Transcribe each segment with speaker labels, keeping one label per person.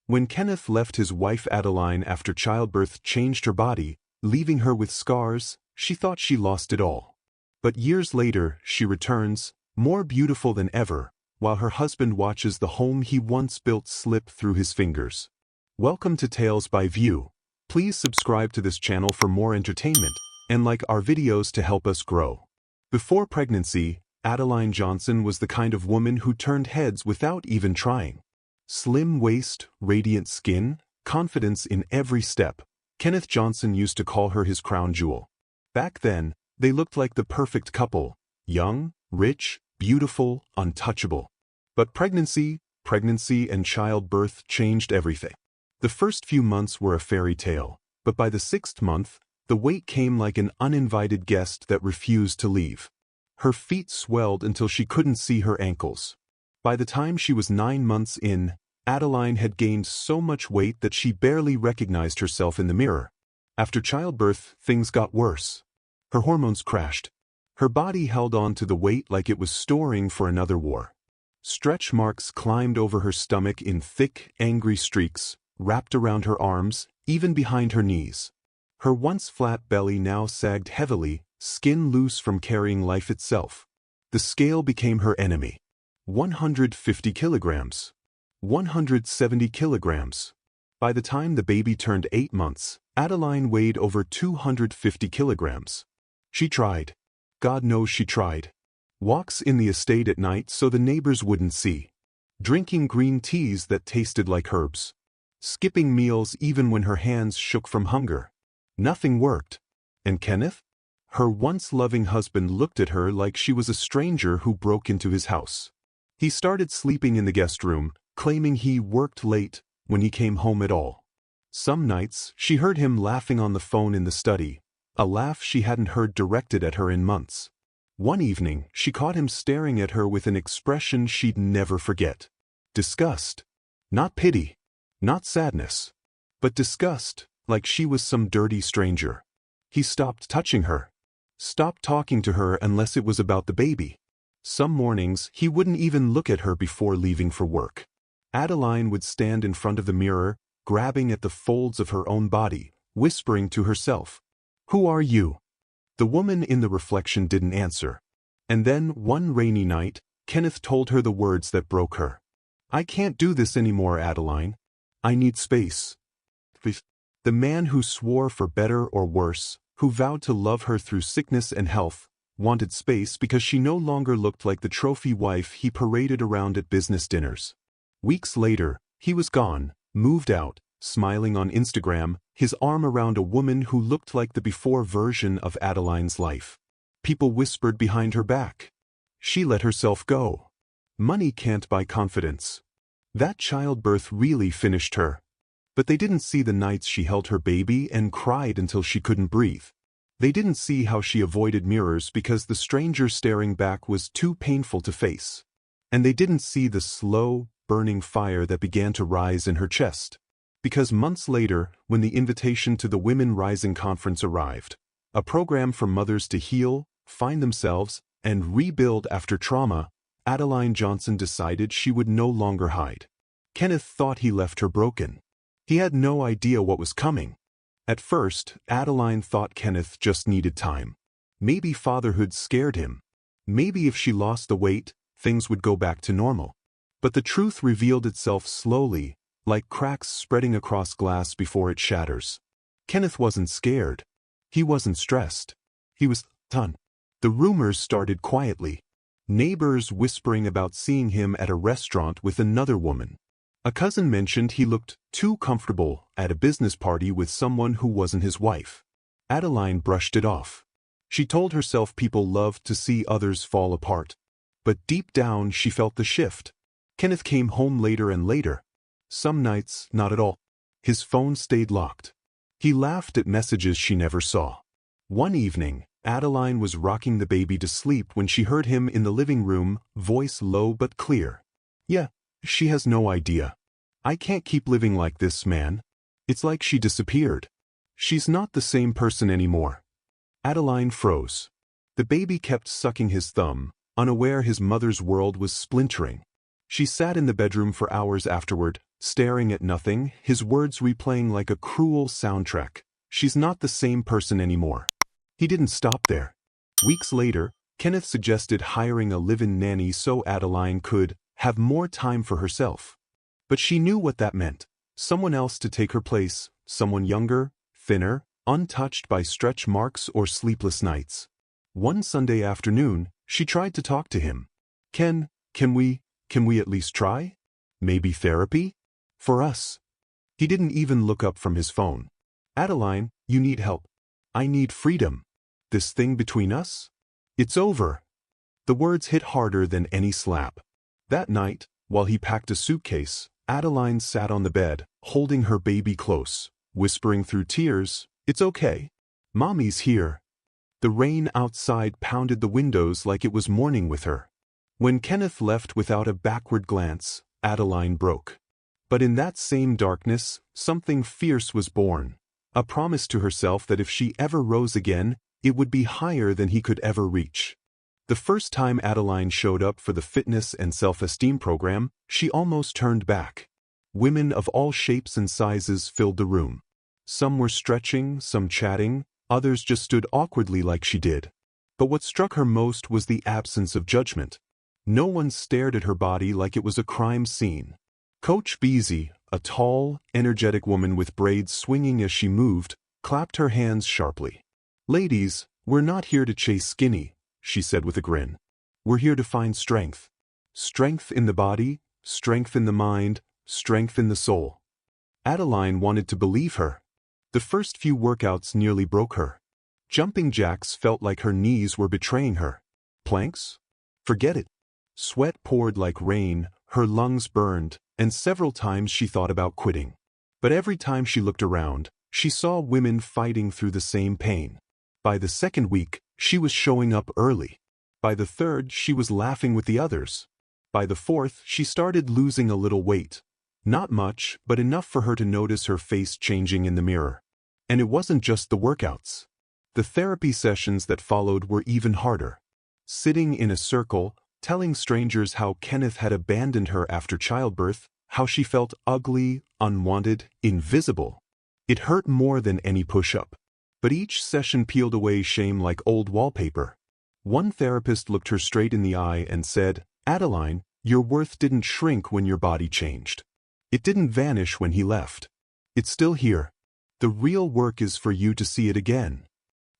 Speaker 1: When Kenneth left, his wife Adeline after childbirth changed her body, leaving her with scars. She thought she lost it all. But years later, she returns, more beautiful than ever, while her husband watches the home he once built slip through his fingers. Welcome to Tales by View. Please subscribe to this channel for more entertainment, and like our videos to help us grow. Before pregnancy, Adeline Johnson was the kind of woman who turned heads without even trying. Slim waist, radiant skin, confidence in every step. Kenneth Johnson used to call her his crown jewel. Back then, they looked like the perfect couple, young, rich, beautiful, untouchable. But pregnancy and childbirth changed everything. The first few months were a fairy tale, but by the 6th month, the weight came like an uninvited guest that refused to leave. Her feet swelled until she couldn't see her ankles. By the time she was 9 months in, Adeline had gained so much weight that she barely recognized herself in the mirror. After childbirth, things got worse. Her hormones crashed. Her body held on to the weight like it was storing for another war. Stretch marks climbed over her stomach in thick, angry streaks, wrapped around her arms, even behind her knees. Her once flat belly now sagged heavily, skin loose from carrying life itself. The scale became her enemy. 150 kilograms. 170 kilograms. By the time the baby turned 8 months, Adeline weighed over 250 kilograms. She tried. God knows she tried. Walks in the estate at night so the neighbors wouldn't see. Drinking green teas that tasted like herbs. Skipping meals even when her hands shook from hunger. Nothing worked. And Kenneth? Her once loving husband looked at her like she was a stranger who broke into his house. He started sleeping in the guest room, claiming he worked late when he came home at all. Some nights, she heard him laughing on the phone in the study, a laugh she hadn't heard directed at her in months. One evening, she caught him staring at her with an expression she'd never forget. Disgust. Not pity. Not sadness. But disgust, like she was some dirty stranger. He stopped touching her. Stopped talking to her unless it was about the baby. Some mornings, he wouldn't even look at her before leaving for work. Adeline would stand in front of the mirror, grabbing at the folds of her own body, whispering to herself, "Who are you?" The woman in the reflection didn't answer. And then, one rainy night, Kenneth told her the words that broke her. "I can't do this anymore, Adeline. I need space." The man who swore for better or worse, who vowed to love her through sickness and health, wanted space because she no longer looked like the trophy wife he paraded around at business dinners. Weeks later, he was gone, moved out, smiling on Instagram, his arm around a woman who looked like the before version of Adeline's life. People whispered behind her back. She let herself go. Money can't buy confidence. That childbirth really finished her. But they didn't see the nights she held her baby and cried until she couldn't breathe. They didn't see how she avoided mirrors because the stranger staring back was too painful to face. And they didn't see the slow, burning fire that began to rise in her chest. Because months later, when the invitation to the Women Rising Conference arrived, a program for mothers to heal, find themselves, and rebuild after trauma, Adeline Johnson decided she would no longer hide. Kenneth thought he left her broken. He had no idea what was coming. At first, Adeline thought Kenneth just needed time. Maybe fatherhood scared him. Maybe if she lost the weight, things would go back to normal. But the truth revealed itself slowly, like cracks spreading across glass before it shatters. Kenneth wasn't scared. He wasn't stressed. He was done. The rumors started quietly. Neighbors whispering about seeing him at a restaurant with another woman. A cousin mentioned he looked too comfortable at a business party with someone who wasn't his wife. Adeline brushed it off. She told herself people loved to see others fall apart. But deep down she felt the shift. Kenneth came home later and later. Some nights, not at all. His phone stayed locked. He laughed at messages she never saw. One evening, Adeline was rocking the baby to sleep when she heard him in the living room, voice low but clear. "Yeah, she has no idea. I can't keep living like this, man." It's like she disappeared. She's not the same person anymore. Adeline froze. The baby kept sucking his thumb, unaware his mother's world was splintering. She sat in the bedroom for hours afterward, staring at nothing, his words replaying like a cruel soundtrack. She's not the same person anymore. He didn't stop there. Weeks later, Kenneth suggested hiring a live-in nanny so Adeline could have more time for herself. But she knew what that meant. Someone else to take her place, someone younger, thinner, untouched by stretch marks or sleepless nights. One Sunday afternoon, she tried to talk to him. Can we at least try? Maybe therapy? For us. He didn't even look up from his phone. Adeline, you need help. I need freedom. This thing between us? It's over. The words hit harder than any slap. That night, while he packed a suitcase, Adeline sat on the bed, holding her baby close, whispering through tears, "It's okay. Mommy's here." The rain outside pounded the windows like it was mourning with her. When Kenneth left without a backward glance, Adeline broke. But in that same darkness, something fierce was born. A promise to herself that if she ever rose again, it would be higher than he could ever reach. The first time Adeline showed up for the fitness and self-esteem program, she almost turned back. Women of all shapes and sizes filled the room. Some were stretching, some chatting, others just stood awkwardly like she did. But what struck her most was the absence of judgment. No one stared at her body like it was a crime scene. Coach Beezy, a tall, energetic woman with braids swinging as she moved, clapped her hands sharply. "Ladies, we're not here to chase skinny," she said with a grin. "We're here to find strength. Strength in the body, strength in the mind, strength in the soul." Adeline wanted to believe her. The first few workouts nearly broke her. Jumping jacks felt like her knees were betraying her. Planks? Forget it. Sweat poured like rain, her lungs burned, and several times she thought about quitting. But every time she looked around, she saw women fighting through the same pain. By the second week, she was showing up early. By the third, she was laughing with the others. By the fourth, she started losing a little weight. Not much, but enough for her to notice her face changing in the mirror. And it wasn't just the workouts. The therapy sessions that followed were even harder. Sitting in a circle, telling strangers how Kenneth had abandoned her after childbirth, how she felt ugly, unwanted, invisible. It hurt more than any push-up. But each session peeled away shame like old wallpaper. One therapist looked her straight in the eye and said, "Adeline, your worth didn't shrink when your body changed. It didn't vanish when he left. It's still here. The real work is for you to see it again."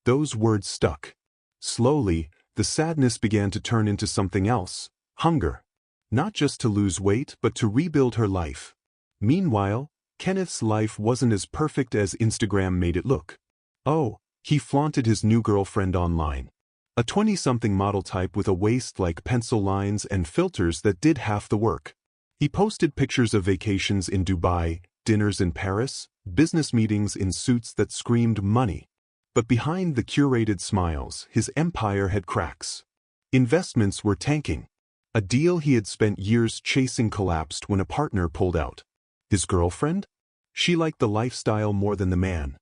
Speaker 1: Those words stuck. Slowly, the sadness began to turn into something else, hunger. Not just to lose weight, but to rebuild her life. Meanwhile, Kenneth's life wasn't as perfect as Instagram made it look. Oh, he flaunted his new girlfriend online. A 20-something model type with a waist like pencil lines and filters that did half the work. He posted pictures of vacations in Dubai, dinners in Paris, business meetings in suits that screamed money. But behind the curated smiles, his empire had cracks. Investments were tanking. A deal he had spent years chasing collapsed when a partner pulled out. His girlfriend? She liked the lifestyle more than the man.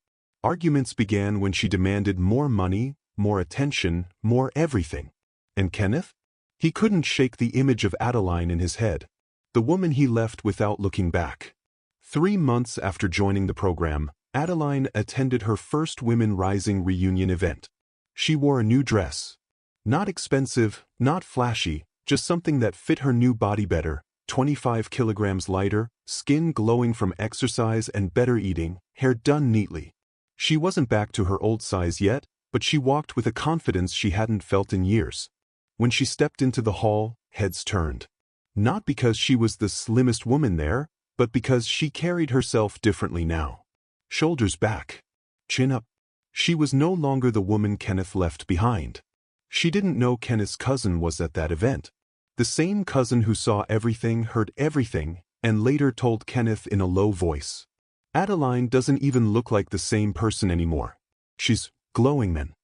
Speaker 1: Arguments began when she demanded more money, more attention, more everything. And Kenneth? He couldn't shake the image of Adeline in his head. The woman he left without looking back. 3 months after joining the program, Adeline attended her first Women Rising reunion event. She wore a new dress. Not expensive, not flashy, just something that fit her new body better. 25 kilograms lighter, skin glowing from exercise and better eating, hair done neatly. She wasn't back to her old size yet, but she walked with a confidence she hadn't felt in years. When she stepped into the hall, heads turned. Not because she was the slimmest woman there, but because she carried herself differently now. Shoulders back. Chin up. She was no longer the woman Kenneth left behind. She didn't know Kenneth's cousin was at that event. The same cousin who saw everything, heard everything, and later told Kenneth in a low voice, "Adeline doesn't even look like the same person anymore. She's glowing, man."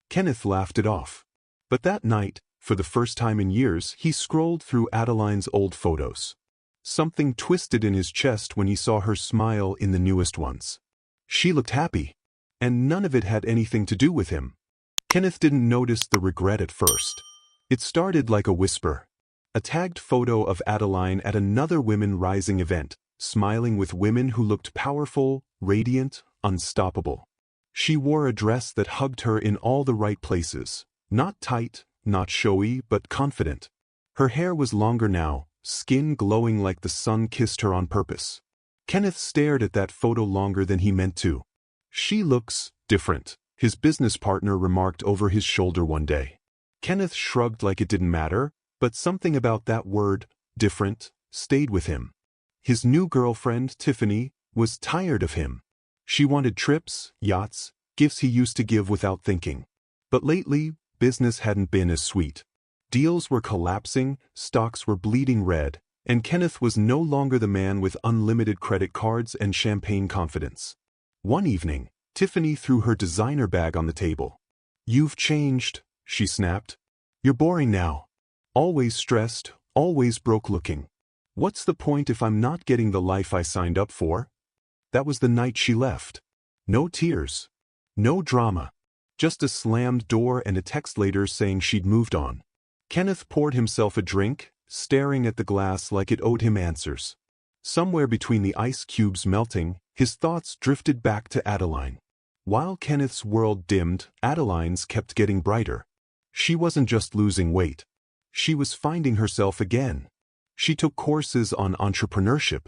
Speaker 1: Kenneth laughed it off. But that night, for the first time in years, he scrolled through Adeline's old photos. Something twisted in his chest when he saw her smile in the newest ones. She looked happy. And none of it had anything to do with him. Kenneth didn't notice the regret at first. It started like a whisper. A tagged photo of Adeline at another Women Rising event, smiling with women who looked powerful, radiant, unstoppable. She wore a dress that hugged her in all the right places, not tight, not showy, but confident. Her hair was longer now, skin glowing like the sun kissed her on purpose. Kenneth stared at that photo longer than he meant to. "She looks different," his business partner remarked over his shoulder one day. Kenneth shrugged like it didn't matter, but something about that word, different, stayed with him. His new girlfriend, Tiffany, was tired of him. She wanted trips, yachts, gifts he used to give without thinking. But lately, business hadn't been as sweet. Deals were collapsing, stocks were bleeding red, and Kenneth was no longer the man with unlimited credit cards and champagne confidence. One evening, Tiffany threw her designer bag on the table. "You've changed," she snapped. "You're boring now. Always stressed, always broke looking. What's the point if I'm not getting the life I signed up for?" That was the night she left. No tears. No drama. Just a slammed door and a text later saying she'd moved on. Kenneth poured himself a drink, staring at the glass like it owed him answers. Somewhere between the ice cubes melting, his thoughts drifted back to Adeline. While Kenneth's world dimmed, Adeline's kept getting brighter. She wasn't just losing weight. She was finding herself again. She took courses on entrepreneurship,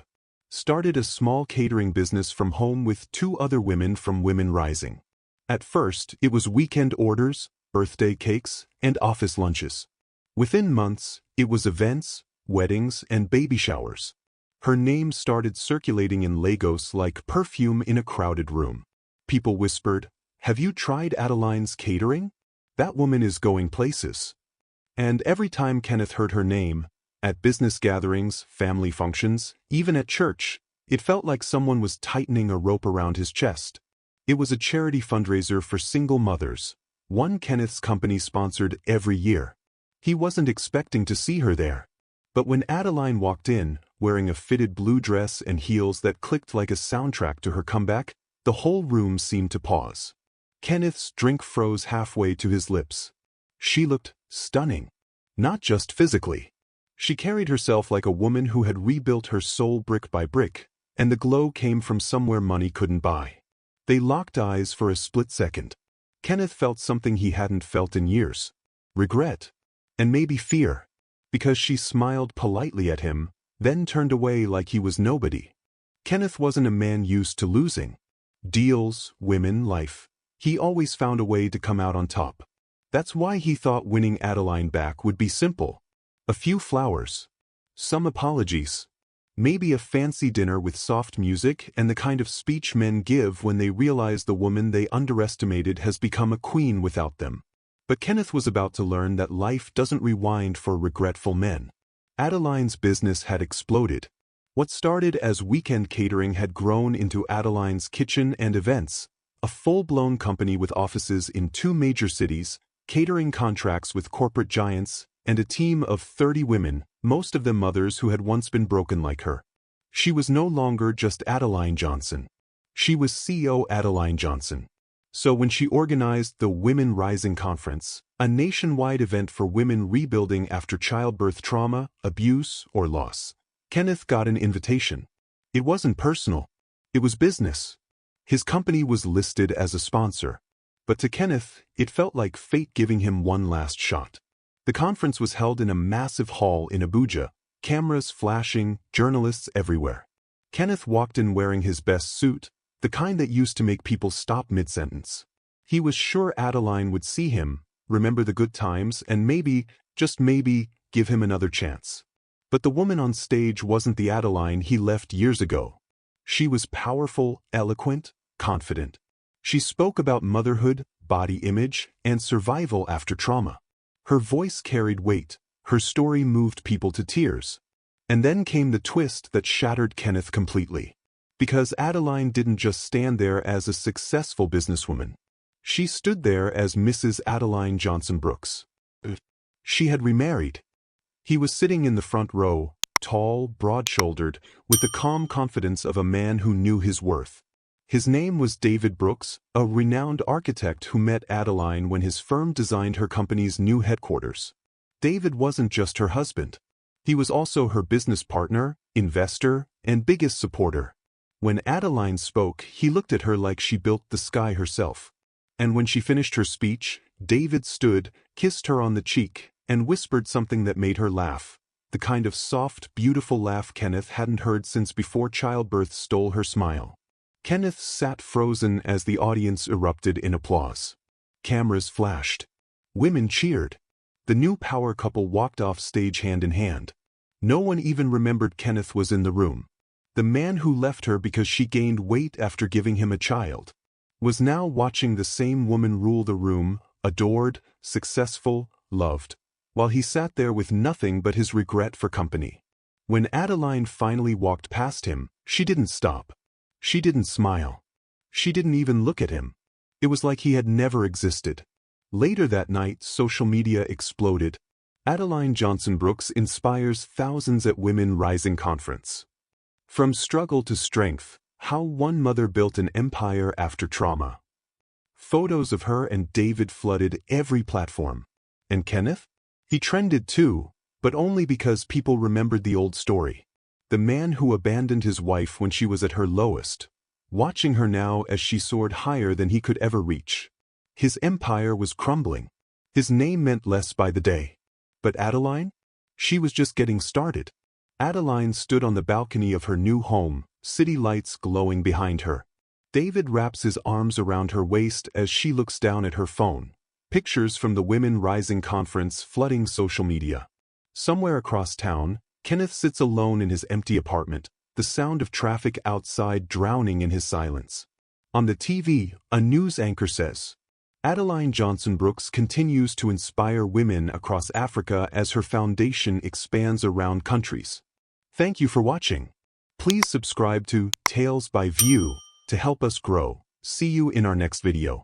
Speaker 1: started a small catering business from home with 2 other women from Women Rising. At first, it was weekend orders, birthday cakes, and office lunches. Within months, it was events, weddings, and baby showers. Her name started circulating in Lagos like perfume in a crowded room. People whispered, "Have you tried Adeline's catering? That woman is going places." And every time Kenneth heard her name, at business gatherings, family functions, even at church, it felt like someone was tightening a rope around his chest. It was a charity fundraiser for single mothers, one Kenneth's company sponsored every year. He wasn't expecting to see her there. But when Adeline walked in, wearing a fitted blue dress and heels that clicked like a soundtrack to her comeback, the whole room seemed to pause. Kenneth's drink froze halfway to his lips. She looked stunning. Not just physically. She carried herself like a woman who had rebuilt her soul brick by brick, and the glow came from somewhere money couldn't buy. They locked eyes for a split second. Kenneth felt something he hadn't felt in years. Regret. And maybe fear. Because she smiled politely at him, then turned away like he was nobody. Kenneth wasn't a man used to losing. Deals, women, life. He always found a way to come out on top. That's why he thought winning Adeline back would be simple. A few flowers. Some apologies. Maybe a fancy dinner with soft music and the kind of speech men give when they realize the woman they underestimated has become a queen without them. But Kenneth was about to learn that life doesn't rewind for regretful men. Adeline's business had exploded. What started as weekend catering had grown into Adeline's Kitchen and Events, a full-blown company with offices in 2 major cities, catering contracts with corporate giants, and a team of 30 women, most of them mothers who had once been broken like her. She was no longer just Adeline Johnson. She was CEO Adeline Johnson. So when she organized the Women Rising Conference, a nationwide event for women rebuilding after childbirth trauma, abuse, or loss, Kenneth got an invitation. It wasn't personal. It was business. His company was listed as a sponsor. But to Kenneth, it felt like fate giving him one last shot. The conference was held in a massive hall in Abuja, cameras flashing, journalists everywhere. Kenneth walked in wearing his best suit, the kind that used to make people stop mid-sentence. He was sure Adeline would see him, remember the good times, and maybe, just maybe, give him another chance. But the woman on stage wasn't the Adeline he left years ago. She was powerful, eloquent, confident. She spoke about motherhood, body image, and survival after trauma. Her voice carried weight, her story moved people to tears. And then came the twist that shattered Kenneth completely. Because Adeline didn't just stand there as a successful businesswoman. She stood there as Mrs. Adeline Johnson Brooks. She had remarried. He was sitting in the front row, tall, broad-shouldered, with the calm confidence of a man who knew his worth. His name was David Brooks, a renowned architect who met Adeline when his firm designed her company's new headquarters. David wasn't just her husband. He was also her business partner, investor, and biggest supporter. When Adeline spoke, he looked at her like she built the sky herself. And when she finished her speech, David stood, kissed her on the cheek, and whispered something that made her laugh. The kind of soft, beautiful laugh Kenneth hadn't heard since before childbirth stole her smile. Kenneth sat frozen as the audience erupted in applause. Cameras flashed. Women cheered. The new power couple walked off stage hand in hand. No one even remembered Kenneth was in the room. The man who left her because she gained weight after giving him a child was now watching the same woman rule the room, adored, successful, loved, while he sat there with nothing but his regret for company. When Adeline finally walked past him, she didn't stop. She didn't smile. She didn't even look at him. It was like he had never existed. Later that night, social media exploded. Adeline Johnson Brooks inspires thousands at Women Rising Conference. From struggle to strength, how one mother built an empire after trauma. Photos of her and David flooded every platform. And Kenneth? He trended too, but only because people remembered the old story. The man who abandoned his wife when she was at her lowest, watching her now as she soared higher than he could ever reach. His empire was crumbling. His name meant less by the day. But Adeline? She was just getting started. Adeline stood on the balcony of her new home, city lights glowing behind her. David wraps his arms around her waist as she looks down at her phone. Pictures from the Women Rising Conference flooding social media. Somewhere across town, Kenneth sits alone in his empty apartment, the sound of traffic outside drowning in his silence. On the TV, a news anchor says, Adeline Johnson Brooks continues to inspire women across Africa as her foundation expands around countries. Thank you for watching. Please subscribe to Tales by View to help us grow. See you in our next video.